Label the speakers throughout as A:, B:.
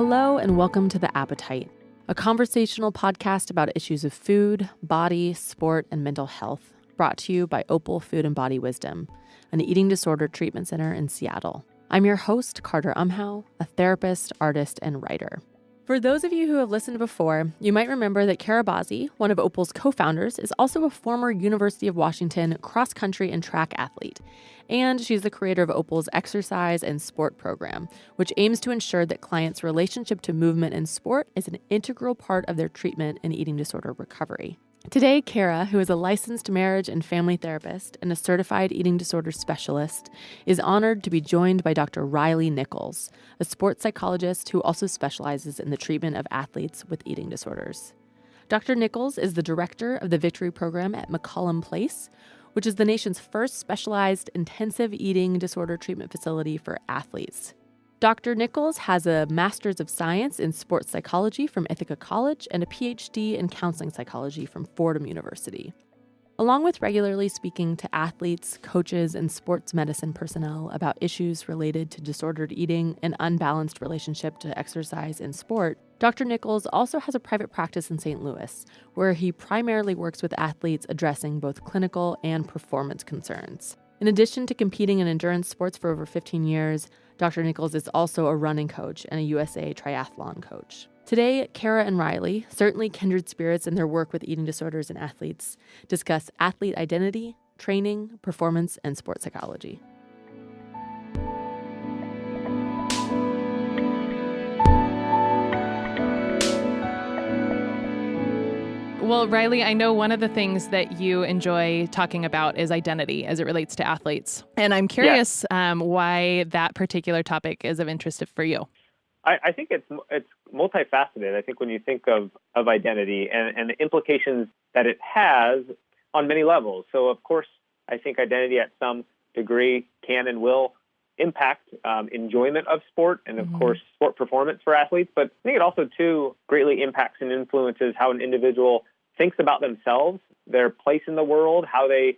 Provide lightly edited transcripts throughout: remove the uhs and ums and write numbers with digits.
A: Hello and welcome to The Appetite, a conversational podcast about issues of food, body, sport, and mental health, brought to you by Opal Food and Body Wisdom, an eating disorder treatment center in Seattle. I'm your host, Carter Umhow, a therapist, artist, and writer. For those of you who have listened before, you might remember that Kara Bazzi, one of Opal's co-founders, is also a former University of Washington cross-country and track athlete. And she's the creator of Opal's exercise and sport program, which aims to ensure that clients' relationship to movement and sport is an integral part of their treatment and eating disorder recovery. Today, Kara, who is a licensed marriage and family therapist and a certified eating disorder specialist, is honored to be joined by Dr. Riley Nickols, a sports psychologist who also specializes in the treatment of athletes with eating disorders. Dr. Nickols is the director of the Victory Program at McCallum Place, which is the nation's first specialized intensive eating disorder treatment facility for athletes. Dr. Nickols has a Master's of Science in Sports Psychology from Ithaca College and a PhD in Counseling Psychology from Fordham University. Along with regularly speaking to athletes, coaches, and sports medicine personnel about issues related to disordered eating and unbalanced relationship to exercise and sport, Dr. Nickols also has a private practice in St. Louis, where he primarily works with athletes addressing both clinical and performance concerns. In addition to competing in endurance sports for over 15 years, Dr. Nickols is also a running coach and a USA triathlon coach. Today, Kara and Riley, certainly kindred spirits in their work with eating disorders and athletes, discuss athlete identity, training, performance, and sports psychology.
B: Well, Riley, I know one of the things that you enjoy talking about is identity as it relates to athletes. And I'm curious why that particular topic is of interest for you.
C: I think it's multifaceted. I think when you think of identity and the implications that it has on many levels. So, of course, I think identity at some degree can and will impact enjoyment of sport and, of course, sport performance for athletes. But I think it also, too, greatly impacts and influences how an individual thinks about themselves, their place in the world, how they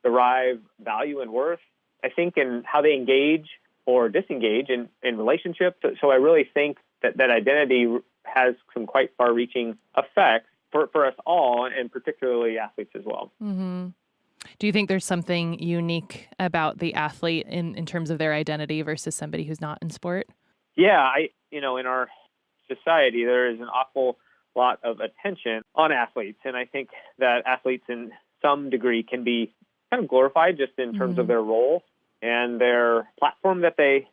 C: derive value and worth, I think, and how they engage or disengage in relationships. So I really think that identity has some quite far-reaching effects for us all, and particularly athletes as well.
B: Mm-hmm. Do you think there's something unique about the athlete in terms of their identity versus somebody who's not in sport?
C: Yeah, in our society, there is an awful lot of attention on athletes, and I think that athletes in some degree can be kind of glorified just in terms of their role and their platform that they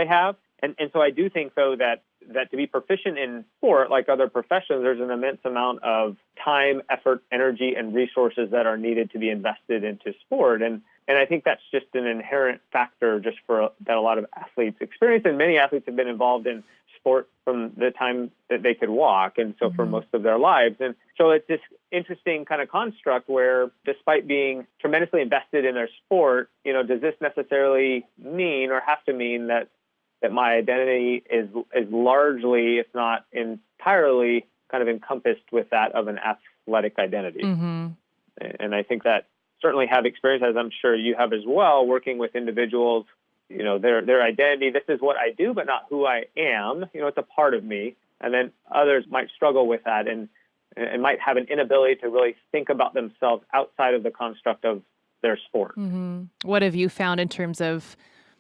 C: have. And so I do think, though, that to be proficient in sport, like other professions, there's an immense amount of time, effort, energy, and resources that are needed to be invested into sport. And I think that's just an inherent factor just that a lot of athletes experience. And many athletes have been involved in sport from the time that they could walk, and so for most of their lives. And so it's this interesting kind of construct where, despite being tremendously invested in their sport, does this necessarily mean or have to mean that my identity is largely, if not entirely, kind of encompassed with that of an athletic identity? And I think that certainly have experience, as I'm sure you have as well, working with individuals. Their identity, this is what I do, but not who I am. It's a part of me. And then others might struggle with that and might have an inability to really think about themselves outside of the construct of their sport.
B: What have you found in terms of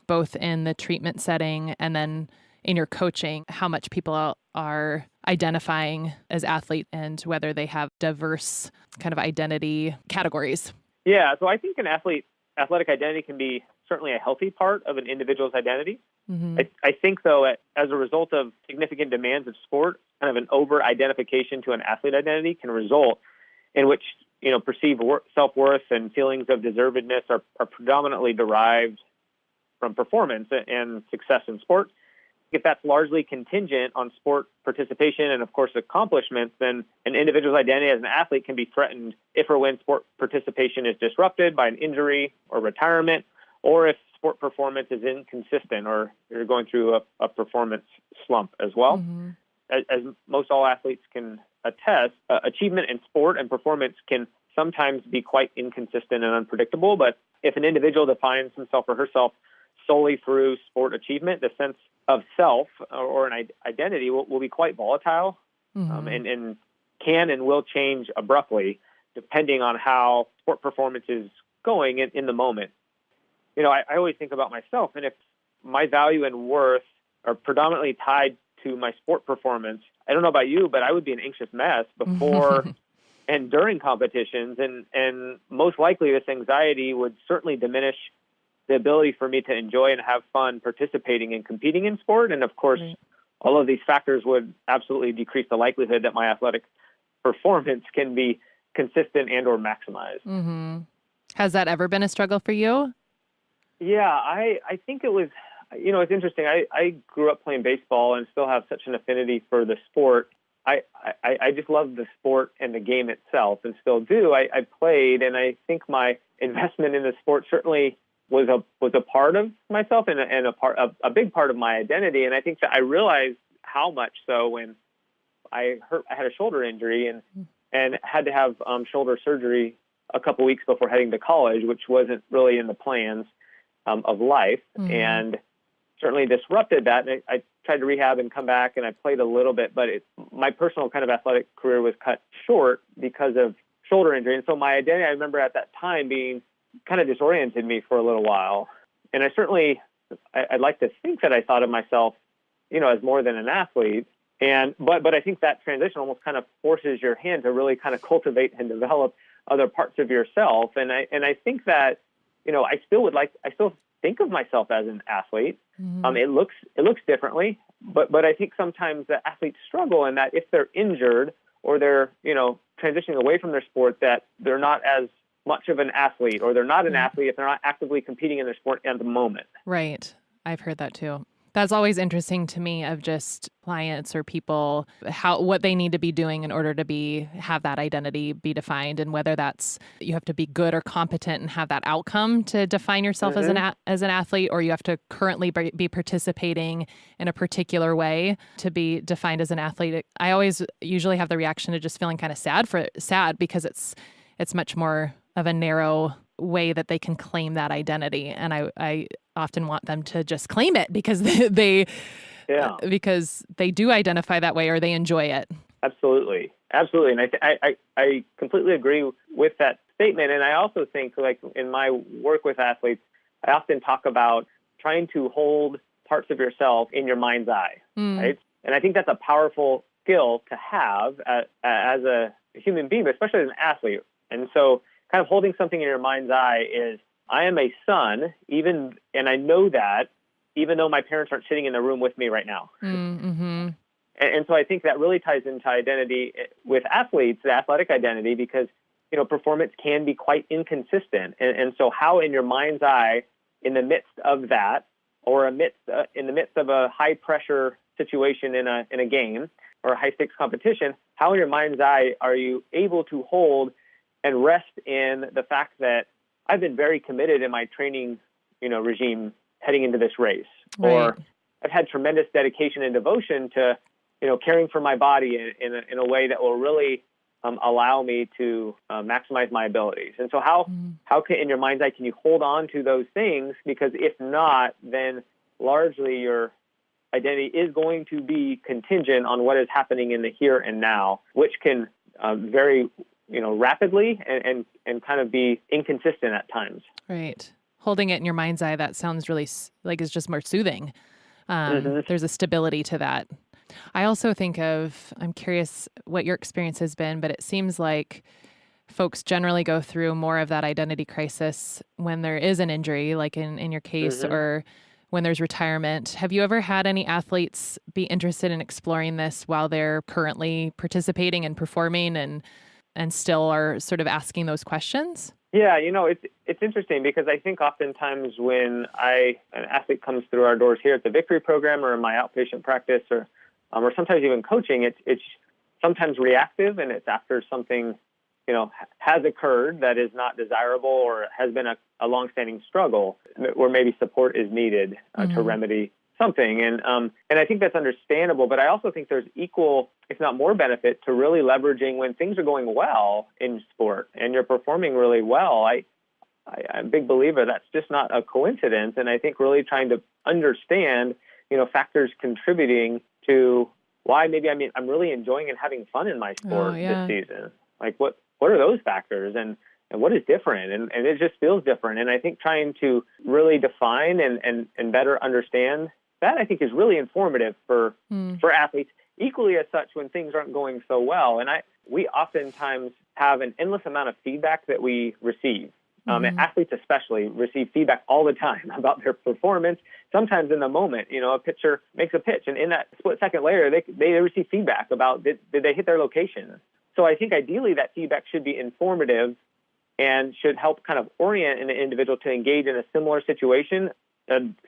B: both in the treatment setting and then in your coaching, how much people are identifying as athlete and whether they have diverse kind of identity categories?
C: Yeah, so I think athletic identity can be certainly a healthy part of an individual's identity. I think, though, as a result of significant demands of sport, kind of an over-identification to an athlete identity can result in which, perceived self-worth and feelings of deservedness are predominantly derived from performance and success in sport. If that's largely contingent on sport participation and, of course, accomplishments, then an individual's identity as an athlete can be threatened if or when sport participation is disrupted by an injury or retirement, or if sport performance is inconsistent or you're going through a performance slump as well. As most all athletes can attest, achievement in sport and performance can sometimes be quite inconsistent and unpredictable. But if an individual defines himself or herself solely through sport achievement, the sense of self or an identity will be quite volatile, and can and will change abruptly depending on how sport performance is going in the moment. I always think about myself, and if my value and worth are predominantly tied to my sport performance, I don't know about you, but I would be an anxious mess before and during competitions, and most likely this anxiety would certainly diminish the ability for me to enjoy and have fun participating and competing in sport. And of course, all of these factors would absolutely decrease the likelihood that my athletic performance can be consistent and or maximized.
B: Mm-hmm. Has that ever been a struggle for you?
C: Yeah, I think it was, it's interesting. I grew up playing baseball and still have such an affinity for the sport. I just love the sport and the game itself and still do. I played, and I think my investment in the sport certainly was a part of myself and a big part of my identity. And I think that I realized how much so when I had a shoulder injury and had to have shoulder surgery a couple weeks before heading to college, which wasn't really in the plans of life, and certainly disrupted that. And I tried to rehab and come back, and I played a little bit, but my personal kind of athletic career was cut short because of shoulder injury. And so my identity, I remember at that time being kind of disoriented me for a little while. And I'd like to think that I thought of myself, as more than an athlete. But I think that transition almost kind of forces your hand to really kind of cultivate and develop other parts of yourself. And I think that, I still think of myself as an athlete. It looks differently, but I think sometimes the athletes struggle in that if they're injured or they're, transitioning away from their sport, that they're not as much of an athlete, or they're not an athlete if they're not actively competing in their sport at the moment.
B: Right. I've heard that too. That's always interesting to me, of just clients or people, what they need to be doing in order to have that identity be defined, and whether that's you have to be good or competent and have that outcome to define yourself as an athlete, or you have to currently be participating in a particular way to be defined as an athlete. I always usually have the reaction of just feeling kind of sad because it's much more of a narrow way that they can claim that identity. And I often want them to just claim it because because they do identify that way, or they enjoy it.
C: Absolutely. And I completely agree with that statement. And I also think, like, in my work with athletes, I often talk about trying to hold parts of yourself in your mind's eye, right? And I think that's a powerful skill to have as a human being, but especially as an athlete. And so kind of holding something in your mind's eye is, I am a son, and I know that, even though my parents aren't sitting in the room with me right now. And so I think that really ties into identity with athletes, the athletic identity, because, performance can be quite inconsistent. And so how in your mind's eye, in the midst of that, or in the midst of a high pressure situation in a game or a high stakes competition, how in your mind's eye are you able to hold and rest in the fact that I've been very committed in my training, regime heading into this race, or I've had tremendous dedication and devotion to, caring for my body in a way that will really allow me to maximize my abilities. And so how can, in your mind's eye, can you hold on to those things? Because if not, then largely your identity is going to be contingent on what is happening in the here and now, which can very rapidly and kind of be inconsistent at times.
B: Right. Holding it in your mind's eye, that sounds really like it's just more soothing. There's a stability to that. I also think I'm curious what your experience has been, but it seems like folks generally go through more of that identity crisis when there is an injury, like in your case, or when there's retirement. Have you ever had any athletes be interested in exploring this while they're currently participating and performing and still are sort of asking those questions?
C: Yeah, it's interesting because I think oftentimes when an athlete comes through our doors here at the Victory program or in my outpatient practice or sometimes even coaching, it's sometimes reactive, and it's after something, has occurred that is not desirable or has been a longstanding struggle where maybe support is needed to remedy something. And I think that's understandable, but I also think there's equal, if not more, benefit to really leveraging when things are going well in sport and you're performing really well. I'm a big believer that's just not a coincidence. And I think really trying to understand factors contributing to why maybe I'm really enjoying and having fun in my sport this season. Like what are those factors and what is different? And it just feels different. And I think trying to really define and better understand that, I think, is really informative for athletes, equally as such when things aren't going so well. And we oftentimes have an endless amount of feedback that we receive. And athletes especially receive feedback all the time about their performance. Sometimes in the moment, a pitcher makes a pitch, and in that split second later, they receive feedback about did they hit their location. So I think ideally that feedback should be informative and should help kind of orient an individual to engage in a similar situation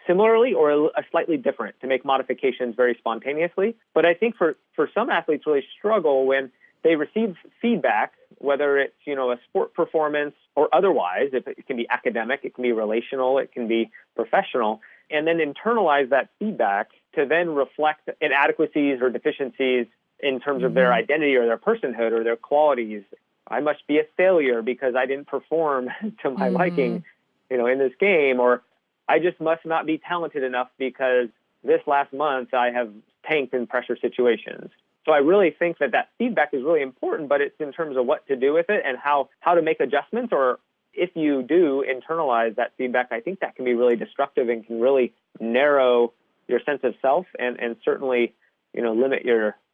C: similarly or a slightly different, to make modifications very spontaneously. But I think for some athletes really struggle when they receive feedback, whether it's, a sport performance or otherwise. It can be academic, it can be relational, it can be professional, and then internalize that feedback to then reflect inadequacies or deficiencies in terms of their identity or their personhood or their qualities. I must be a failure because I didn't perform to my liking, in this game, or I just must not be talented enough because this last month I have tanked in pressure situations. So I really think that feedback is really important, but it's in terms of what to do with it and how to make adjustments. Or if you do internalize that feedback, I think that can be really destructive and can really narrow your sense of self and certainly, limit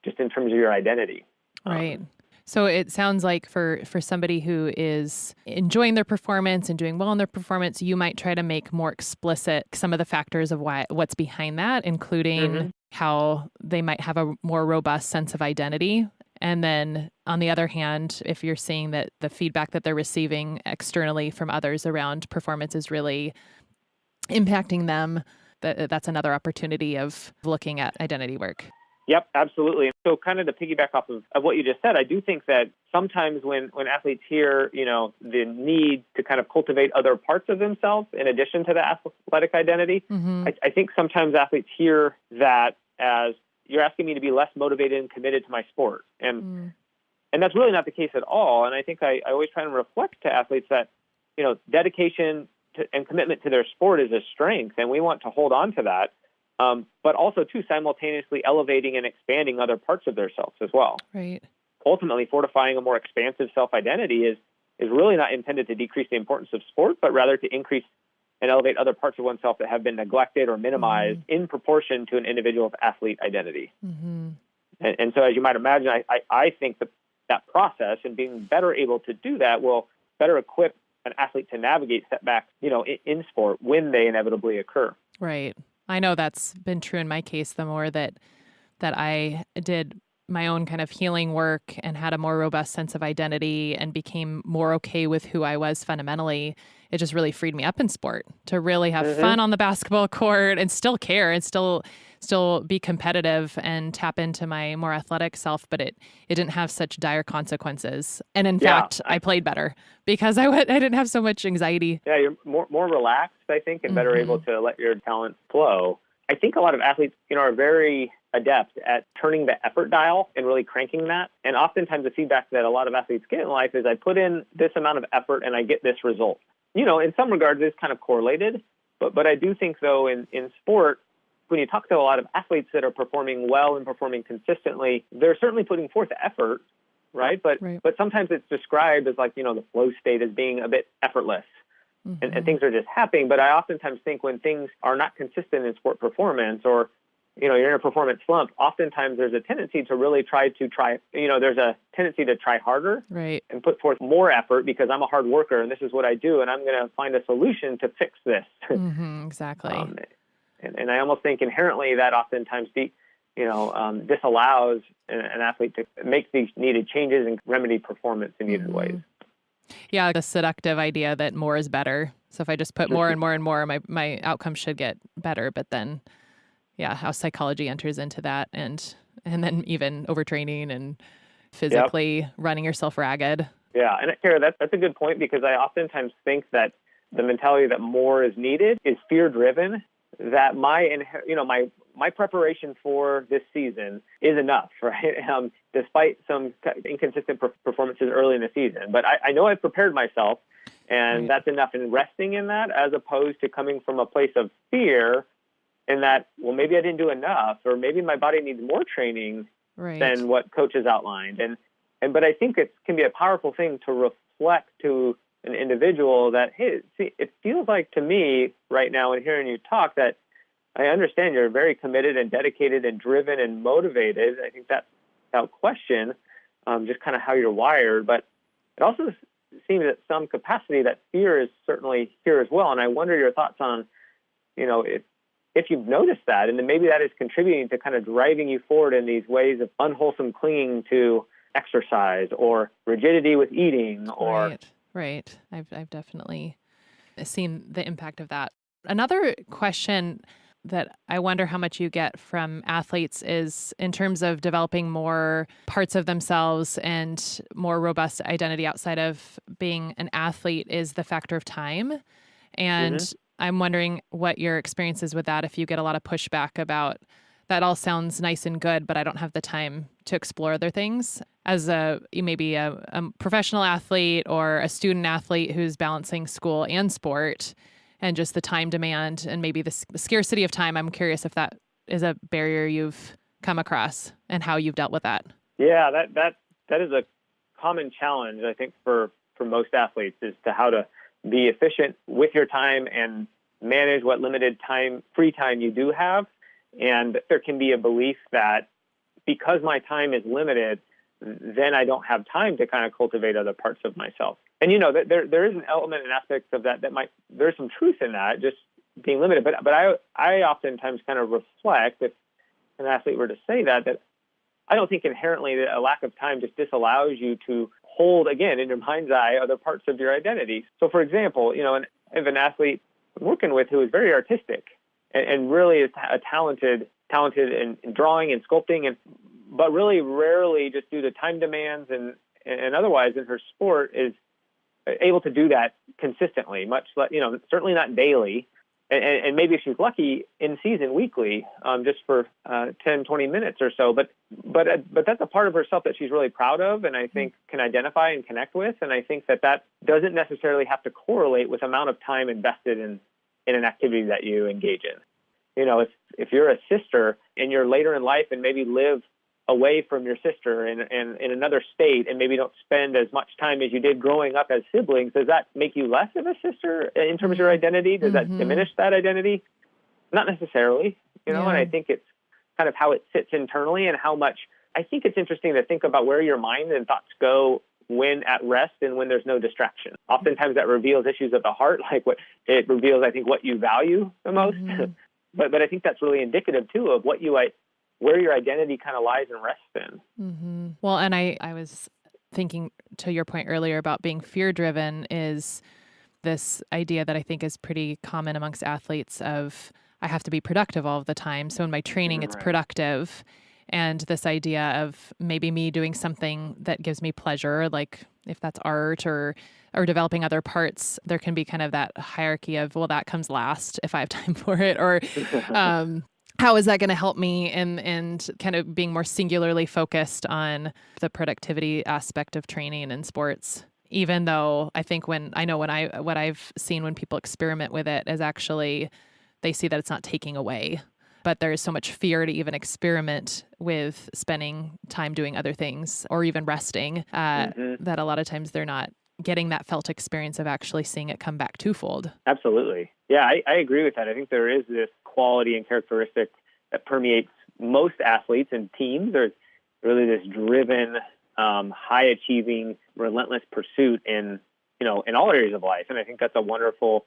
C: just in terms of your identity.
B: Right. So it sounds like for somebody who is enjoying their performance and doing well in their performance, you might try to make more explicit some of the factors of what's behind that, including how they might have a more robust sense of identity. And then on the other hand, if you're seeing that the feedback that they're receiving externally from others around performance is really impacting them, that's another opportunity of looking at identity work.
C: Yep, absolutely. So kind of to piggyback off of what you just said, I do think that sometimes when athletes hear, the need to kind of cultivate other parts of themselves in addition to the athletic identity, I think sometimes athletes hear that as you're asking me to be less motivated and committed to my sport. And that's really not the case at all. And I think I always try to reflect to athletes that, dedication and commitment to their sport is a strength, and we want to hold on to that. But also, too, simultaneously elevating and expanding other parts of their selves as well.
B: Right.
C: Ultimately, fortifying a more expansive self-identity is really not intended to decrease the importance of sport, but rather to increase and elevate other parts of oneself that have been neglected or minimized in proportion to an individual's athlete identity. And so, as you might imagine, I think that process and being better able to do that will better equip an athlete to navigate setbacks, in sport when they inevitably occur.
B: Right. I know that's been true in my case. The more that I did my own kind of healing work and had a more robust sense of identity and became more okay with who I was fundamentally, it just really freed me up in sport to really have fun on the basketball court and still care and still be competitive and tap into my more athletic self. But it didn't have such dire consequences. And in fact, I played better because I didn't have so much anxiety.
C: Yeah, you're more relaxed, I think, and better able to let your talent flow. I think a lot of athletes, are very adept at turning the effort dial and really cranking that. And oftentimes the feedback that a lot of athletes get in life is I put in this amount of effort and I get this result. In some regards, it's kind of correlated. But I do think, though, in sport, when you talk to a lot of athletes that are performing well and performing consistently, they're certainly putting forth effort, right? But sometimes it's described as like, the flow state as being a bit effortless. And things are just happening. But I oftentimes think when things are not consistent in sport performance or, you're in a performance slump, oftentimes there's a tendency to really there's a tendency to try harder and put forth more effort because I'm a hard worker and this is what I do and I'm going to find a solution to fix this.
B: Exactly.
C: And I almost think inherently that oftentimes disallows an athlete to make these needed changes and remedy performance in needed ways.
B: Yeah, the seductive idea that more is better. So if I just put more and more and more, my outcome should get better. But then, how psychology enters into that and then even overtraining and physically running yourself ragged. Yeah,
C: and Kara, that's a good point because I oftentimes think that the mentality that more is needed is fear-driven. That my preparation for this season is enough, right? Despite some inconsistent performances early in the season. But I know I've prepared myself, and that's enough. And resting in that, as opposed to coming from a place of fear and that, well, maybe I didn't do enough, or maybe my body needs more training than what coaches outlined. But I think it can be a powerful thing to reflect to an individual that, hey, see, it feels like to me right now in hearing you talk that I understand you're very committed and dedicated and driven and motivated. I think that's without question, just kind of how you're wired. But it also seems at some capacity that fear is certainly here as well. And I wonder your thoughts on, if you've noticed that, and then maybe that is contributing to kind of driving you forward in these ways of unwholesome clinging to exercise or rigidity with eating or...
B: Right. I've definitely seen the impact of that. Another question that I wonder how much you get from athletes is in terms of developing more parts of themselves and more robust identity outside of being an athlete is the factor of time. And I'm wondering what your experience is with that, if you get a lot of pushback about that all sounds nice and good, but I don't have the time to explore other things. As maybe a professional athlete or a student athlete who's balancing school and sport, and just the time demand and maybe the scarcity of time. I'm curious if that is a barrier you've come across and how you've dealt with that.
C: Yeah, that is a common challenge, I think, for most athletes, is to how to be efficient with your time and manage what limited time, free time you do have. And there can be a belief that because my time is limited, then I don't have time to kind of cultivate other parts of myself. And, there is an element and aspect of that there's some truth in that, just being limited. But I oftentimes kind of reflect, if an athlete were to say that I don't think inherently that a lack of time just disallows you to hold, again, in your mind's eye, other parts of your identity. So, for example, if an athlete I'm working with who is very artistic and really is talented in drawing and sculpting, but really rarely, just due to time demands and otherwise in her sport, is able to do that consistently, much like, certainly not daily. And maybe if she's lucky, in season weekly, just for 10, 20 minutes or so. But that's a part of herself that she's really proud of, and I think can identify and connect with. And I think that doesn't necessarily have to correlate with amount of time invested in an activity that you engage in. If you're a sister and you're later in life and maybe live away from your sister in another state and maybe don't spend as much time as you did growing up as siblings, does that make you less of a sister in terms of your identity? Does that diminish that identity? Not necessarily, and I think it's kind of how it sits internally and how much. I think it's interesting to think about where your mind and thoughts go when at rest and when there's no distraction. Oftentimes that reveals issues of the heart, like what it reveals, I think, what you value the most. But I think that's really indicative too of where your identity kind of lies and rests in.
B: Well, and I was thinking to your point earlier about being fear-driven is this idea that I think is pretty common amongst athletes of I have to be productive all of the time. So in my training, it's productive. And this idea of maybe me doing something that gives me pleasure, like if that's art or developing other parts, there can be kind of that hierarchy of, well, that comes last if I have time for it, or how is that going to help me? And kind of being more singularly focused on the productivity aspect of training and sports. Even though I think what I've seen when people experiment with it is actually they see that it's not taking away. But there is so much fear to even experiment with spending time doing other things or even resting that a lot of times they're not getting that felt experience of actually seeing it come back twofold.
C: Absolutely. Yeah, I agree with that. I think there is this quality and characteristic that permeates most athletes and teams. There's really this driven, high-achieving, relentless pursuit in all areas of life. And I think that's a wonderful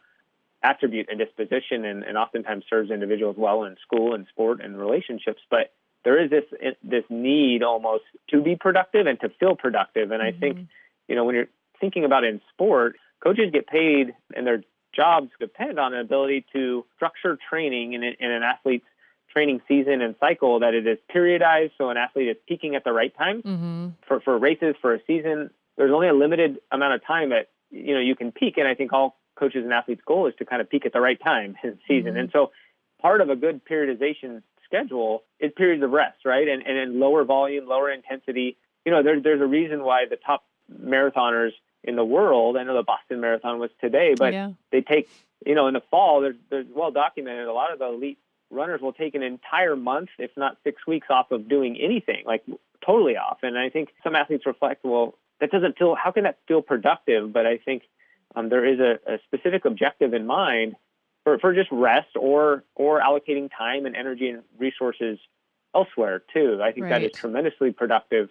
C: attribute and disposition, and oftentimes serves individuals well in school and sport and relationships. But there is this need almost to be productive and to feel productive. And I think, when you're thinking about in sport, coaches get paid and their jobs depend on an ability to structure training in an athlete's training season and cycle, that it is periodized. So an athlete is peaking at the right time for races, for a season. There's only a limited amount of time that, you can peak. And I think all coaches and athletes' goal is to kind of peak at the right time in the season. And so part of a good periodization schedule is periods of rest, right? And in lower volume, lower intensity. There's a reason why the top marathoners in the world, I know the Boston Marathon was today, but they take, in the fall, there's well documented, a lot of the elite runners will take an entire month, if not 6 weeks off of doing anything, like totally off. And I think some athletes reflect, well, how can that feel productive? But I think there is a specific objective in mind for just rest or allocating time and energy and resources elsewhere too. I think that is tremendously productive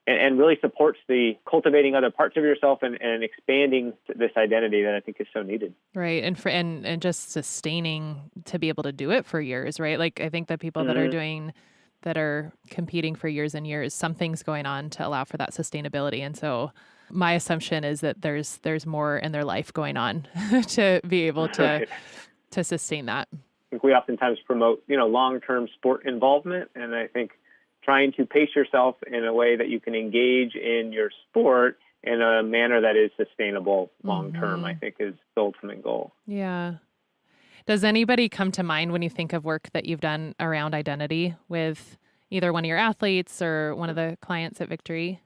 C: and really supports the cultivating other parts of yourself and expanding this identity that I think is so needed.
B: Right. And just sustaining to be able to do it for years, right? Like I think that people that are competing for years and years, something's going on to allow for that sustainability. And so my assumption is that there's more in their life going on to be able to sustain that.
C: I think we oftentimes promote, long-term sport involvement. And I think trying to pace yourself in a way that you can engage in your sport in a manner that is sustainable long-term, I think is the ultimate goal.
B: Yeah. Does anybody come to mind when you think of work that you've done around identity with either one of your athletes or one of the clients at Victory?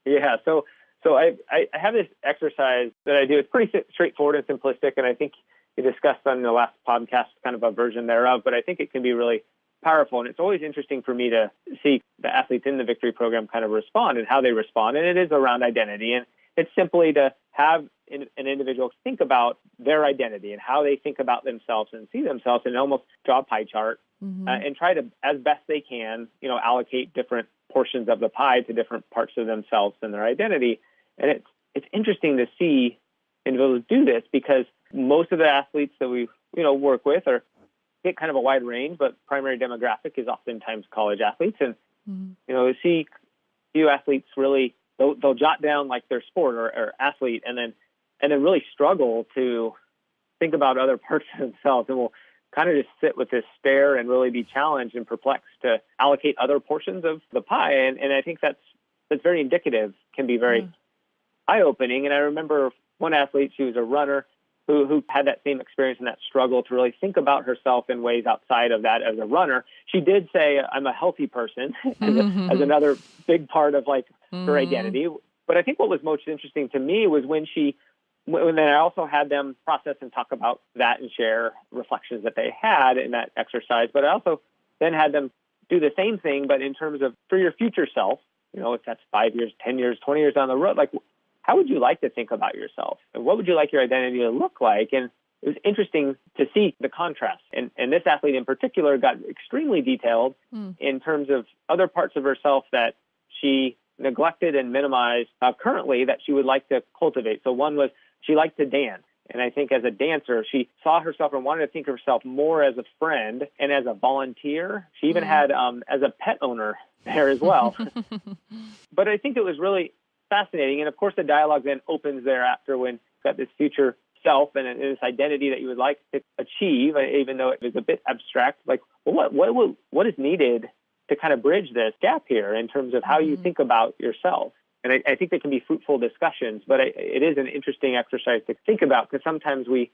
C: Yeah. So I have this exercise that I do. It's pretty straightforward and simplistic, and I think you discussed on the last podcast kind of a version thereof, but I think it can be really powerful. And it's always interesting for me to see the athletes in the Victory program kind of respond and how they respond. And it is around identity. And it's simply to have an individual think about their identity and how they think about themselves and see themselves, and almost draw a pie chart and try to, as best they can, allocate different portions of the pie to different parts of themselves and their identity. And it's interesting to see individuals do this, because most of the athletes that we work with get kind of a wide range, but primary demographic is oftentimes college athletes. And see few athletes really they'll jot down like their sport or athlete, and then really struggle to think about other parts of themselves, and will kind of just sit with this stare and really be challenged and perplexed to allocate other portions of the pie. And I think that's very indicative, can be very eye-opening. And I remember one athlete, she was a runner, who had that same experience and that struggle to really think about herself in ways outside of that as a runner. She did say, I'm a healthy person, as another big part of her identity. But I think what was most interesting to me was when I also had them process and talk about that and share reflections that they had in that exercise. But I also then had them do the same thing, but in terms of for your future self, if that's 5 years, 10 years, 20 years down the road, how would you like to think about yourself? And what would you like your identity to look like? And it was interesting to see the contrast. And this athlete in particular got extremely detailed in terms of other parts of herself that she neglected and minimized currently that she would like to cultivate. So one was she liked to dance. And I think as a dancer, she saw herself and wanted to think of herself more as a friend and as a volunteer. She even had as a pet owner there as well. But I think it was really fascinating. And of course, the dialogue then opens thereafter when you've got this future self and this identity that you would like to achieve, even though it was a bit abstract. What is needed to kind of bridge this gap here in terms of how you think about yourself? And I think they can be fruitful discussions, but it is an interesting exercise to think about, because sometimes we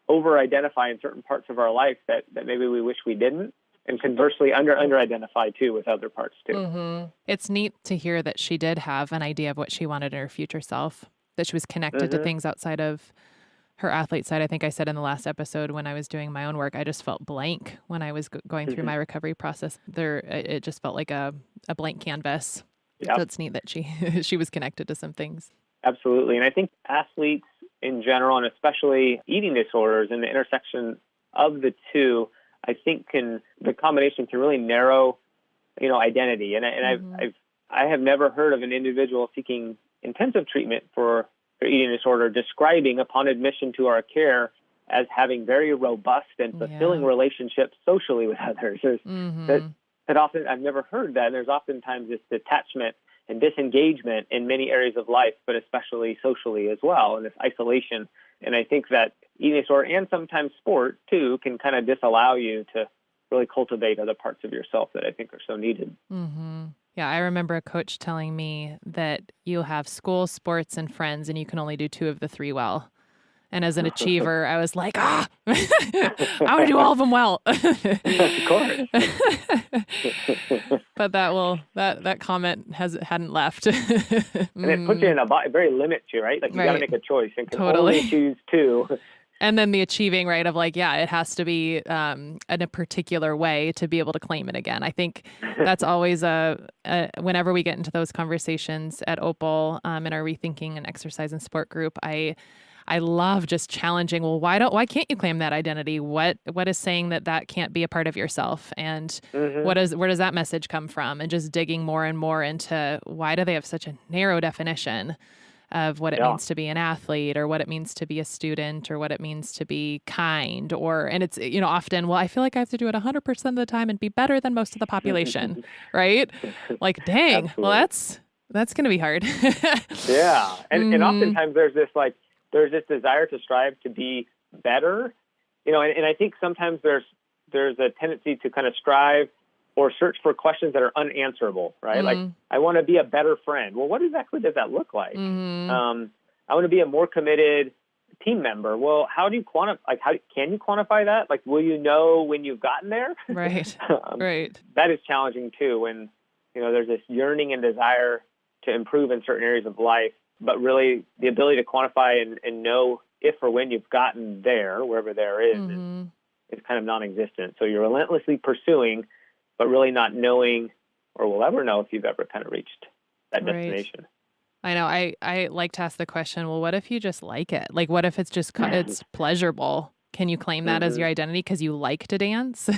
C: over-identify in certain parts of our life that maybe we wish we didn't. And conversely, under-identify, too, with other parts, too.
B: It's neat to hear that she did have an idea of what she wanted in her future self, that she was connected to things outside of her athlete side. I think I said in the last episode, when I was doing my own work, I just felt blank when I was going through my recovery process. It just felt like a blank canvas. Yep. So it's neat that she was connected to some things.
C: Absolutely. And I think athletes in general, and especially eating disorders and the intersection of the two, I think the combination can really narrow, identity. And I have never heard of an individual seeking intensive treatment for their eating disorder describing upon admission to our care as having very robust and fulfilling relationships socially with others. That often I've never heard that. And there's oftentimes this detachment and disengagement in many areas of life, but especially socially as well, and this isolation. And I think that eating disorder and sometimes sport too can kind of disallow you to really cultivate other parts of yourself that I think are so needed.
B: Yeah, I remember a coach telling me that you'll have school, sports, and friends, and you can only do 2 of the 3 well. And as an achiever, I was like, I want to do all of them well.
C: Of course.
B: But that comment hadn't left.
C: And it puts you in a very limits you, right? Like you got to make a choice and can only choose 2.
B: And then the achieving, right, of like, yeah, it has to be in a particular way to be able to claim it again. I think that's always whenever we get into those conversations at Opal in our Rethinking and Exercise and Sport group, I love just challenging, well, why can't you claim that identity? What is saying that can't be a part of yourself? And where does that message come from? And just digging more and more into why do they have such a narrow definition of what it means to be an athlete, or what it means to be a student, or what it means to be kind, and it's, often, well, I feel like I have to do it 100% of the time and be better than most of the population, right? Like, dang,
C: Absolutely.
B: well, that's going to be hard.
C: Yeah. And oftentimes there's this desire to strive to be better, and I think sometimes there's a tendency to kind of strive or search for questions that are unanswerable, right? Like, I want to be a better friend. Well, what exactly does that look like? I want to be a more committed team member. Well, how do you can you quantify that? Like, will you know when you've gotten there?
B: Right. Right.
C: That is challenging too, when, there's this yearning and desire to improve in certain areas of life, but really the ability to quantify and know if or when you've gotten there, wherever there is kind of non-existent. So you're relentlessly pursuing, but really not knowing or will ever know if you've ever kind of reached that destination.
B: I know. I like to ask the question, well, what if you just like it? Like, what if it's just, it's pleasurable? Can you claim that as your identity because you like to dance?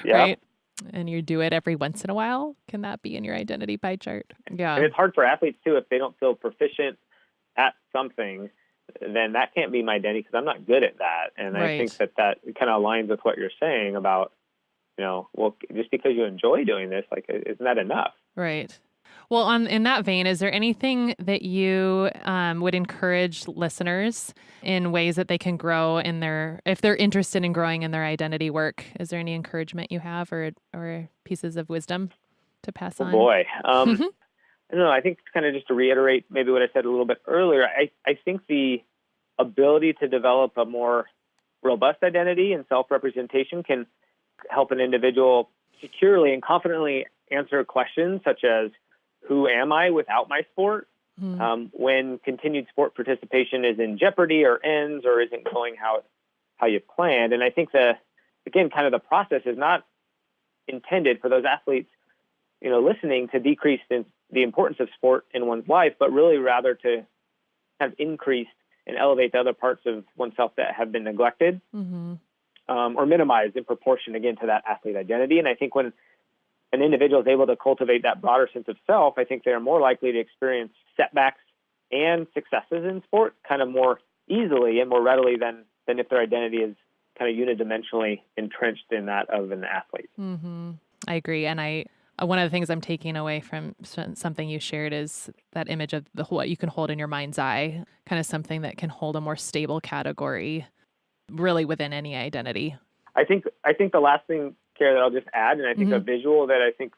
B: Right? And you do it every once in a while? Can that be in your identity pie chart? Yeah.
C: And it's hard for athletes too, if they don't feel proficient at something, then that can't be my identity because I'm not good at that. And I think that kind of aligns with what you're saying about, well, just because you enjoy doing this, like, isn't that enough?
B: Right. Well, in that vein, is there anything that you would encourage listeners in ways that they can grow if they're interested in growing in their identity work? Is there any encouragement you have or pieces of wisdom to pass on?
C: Oh boy. I don't know. I think kind of just to reiterate maybe what I said a little bit earlier, I think the ability to develop a more robust identity and self-representation can help an individual securely and confidently answer questions such as, who am I without my sport? When continued sport participation is in jeopardy or ends or isn't going how you planned. And I think again, kind of the process is not intended for those athletes, listening to decrease the importance of sport in one's life, but really rather to kind of increase and elevate the other parts of oneself that have been neglected or minimized in proportion, again, to that athlete identity. And I think when an individual is able to cultivate that broader sense of self, I think they're more likely to experience setbacks and successes in sport kind of more easily and more readily than if their identity is kind of unidimensionally entrenched in that of an athlete.
B: I agree. And one of the things I'm taking away from something you shared is that image of what you can hold in your mind's eye, kind of something that can hold a more stable category really within any identity.
C: I think the last thing, Kara, that I'll just add, and I think a visual that I think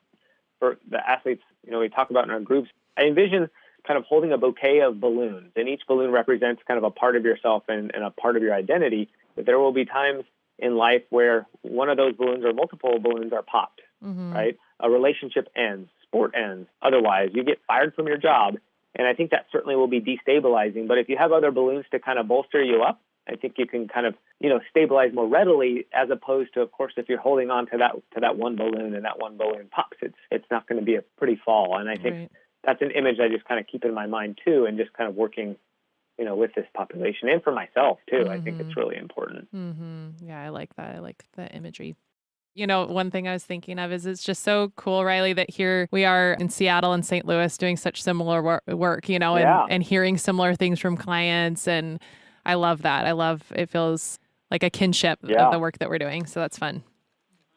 C: for the athletes, we talk about in our groups, I envision kind of holding a bouquet of balloons, and each balloon represents kind of a part of yourself and a part of your identity. But there will be times in life where one of those balloons or multiple balloons are popped, right? A relationship ends, sport ends. Otherwise, you get fired from your job. And I think that certainly will be destabilizing. But if you have other balloons to kind of bolster you up, I think you can kind of, stabilize more readily, as opposed to, of course, if you're holding on to that one balloon and that one balloon pops, it's not going to be a pretty fall. And I think that's an image I just kind of keep in my mind too, and just kind of working, with this population and for myself too. I think it's really important.
B: Yeah, I like that. I like the imagery. One thing I was thinking of is it's just so cool, Riley, that here we are in Seattle and St. Louis doing such similar work, and hearing similar things from clients. And I love that. It feels like a kinship of the work that we're doing. So that's fun.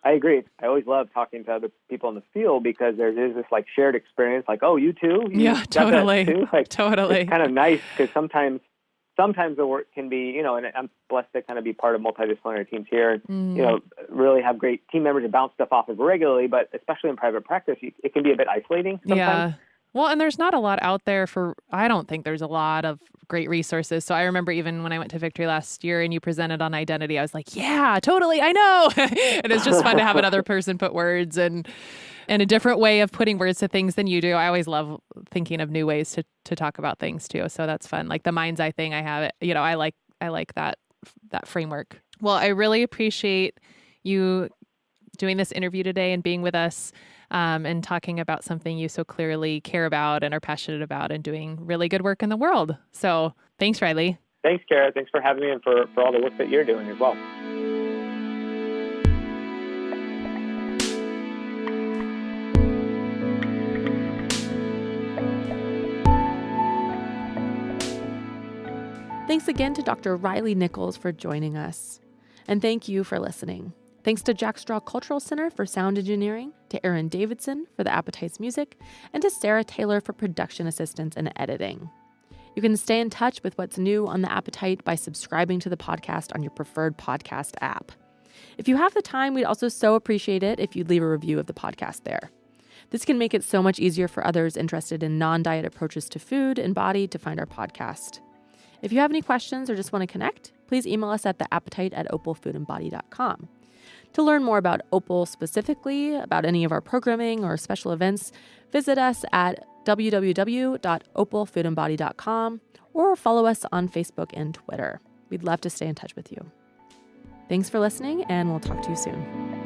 C: I agree. I always love talking to other people in the field because there is this like shared experience, like, oh, you too?
B: Yeah, totally.
C: Like,
B: totally.
C: It's kind of nice because sometimes the work can be, and I'm blessed to kind of be part of multidisciplinary teams here and, really have great team members to bounce stuff off of regularly, but especially in private practice, it can be a bit isolating sometimes.
B: Yeah. Well, and there's not a lot out there I don't think there's a lot of great resources. So I remember even when I went to Victory last year and you presented on identity, I was like, yeah, totally. I know. And it's just fun to have another person put words and a different way of putting words to things than you do. I always love thinking of new ways to talk about things too. So that's fun. Like the mind's eye thing, I have it, I like that framework. Well, I really appreciate you doing this interview today and being with us and talking about something you so clearly care about and are passionate about and doing really good work in the world. So thanks, Riley.
C: Thanks, Kara. Thanks for having me and for all the work that you're doing as well.
A: Thanks again to Dr. Riley Nickols for joining us. And thank you for listening. Thanks to Jack Straw Cultural Center for sound engineering, to Aaron Davidson for the Appetite's music, and to Sarah Taylor for production assistance and editing. You can stay in touch with what's new on the Appetite by subscribing to the podcast on your preferred podcast app. If you have the time, we'd also so appreciate it if you'd leave a review of the podcast there. This can make it so much easier for others interested in non-diet approaches to food and body to find our podcast. If you have any questions or just want to connect, please email us at theappetite@opalfoodandbody.com. To learn more about Opal specifically, about any of our programming or special events, visit us at www.opalfoodandbody.com or follow us on Facebook and Twitter. We'd love to stay in touch with you. Thanks for listening, and we'll talk to you soon.